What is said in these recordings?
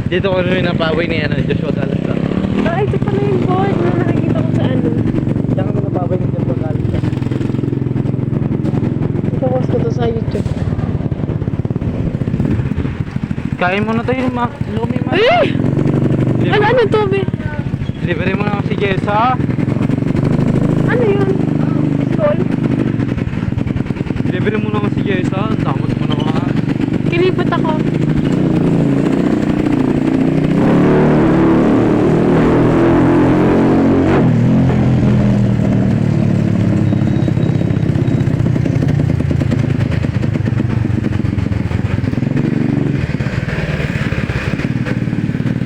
Dito ko rin napaway ni Joshua Galasa. Ah, ito pala yung board na nakikita ko sa ano. Diyan kami napaway ni Joshua Galasa. Ipopost ko to sa YouTube. Kain mo na tayo yung lumi man. Eh! Ano to, be? Libre mo na si Jessa. Ano yun? Sol? Libre mo na si Jessa. Damot mo na ka. Kilipot ako.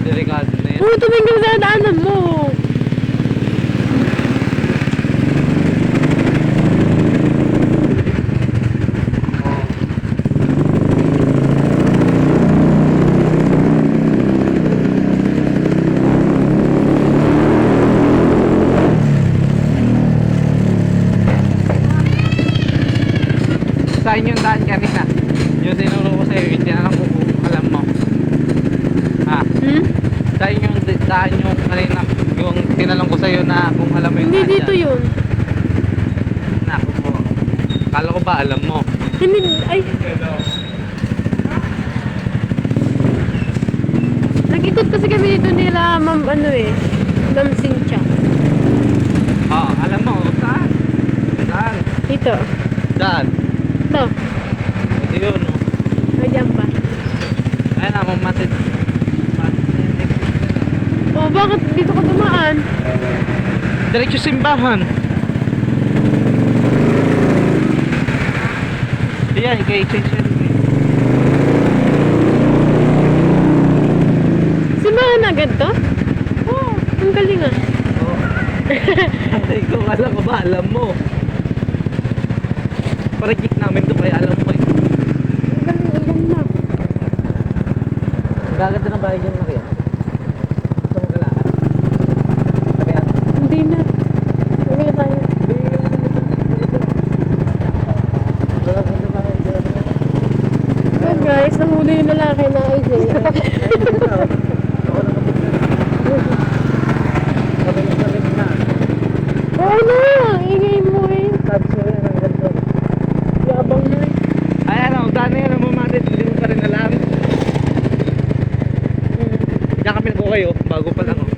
Delikado na yan. Oo, tumingin sa daanan mo. Saan yung daan kanina? Yung tinuro ko sa'yo, yung tinanong ko kung alam mo. Ha? Hmm? Saan yung daan yung kanina, yung tinanong ko sa'yo na kung alam mo yung Hindi daan dito dyan? yun. Naku po. Kala ko ba alam mo? Hindi, ay. Nag-ikot kasi kami dito nila, ma'am, ano eh. Ma'am Cynthia. Oo, alam mo. Saan? Saan? Dito. Saan? Ito. Ito yun, no? Ay, dyan pa. Ayun na, mamatid. Oh, bakit dito ka dumaan? Diretso simbahan. Yan, kay Chesel. Simbahan agad to? Oo. Ang galing ah. Oo. Ay, kung alam ko ba, alam mo. Paragik namin to, kaya alam mo eh. Ang galing, ang ganda. Ang gaganda ng bahay dyan, Maria. Gusto mo kailangan? Kaya, Hindi na. Hindi na tayo. Oh guys, nahuli yung lalaki na Isaiah. Oo na, ingay mo eh. Yabang na eh. ay ano, daan na yan ang mamatid, hindi mo pa rin alam. Diyan kami nag-okay oh, bago pa lang oh.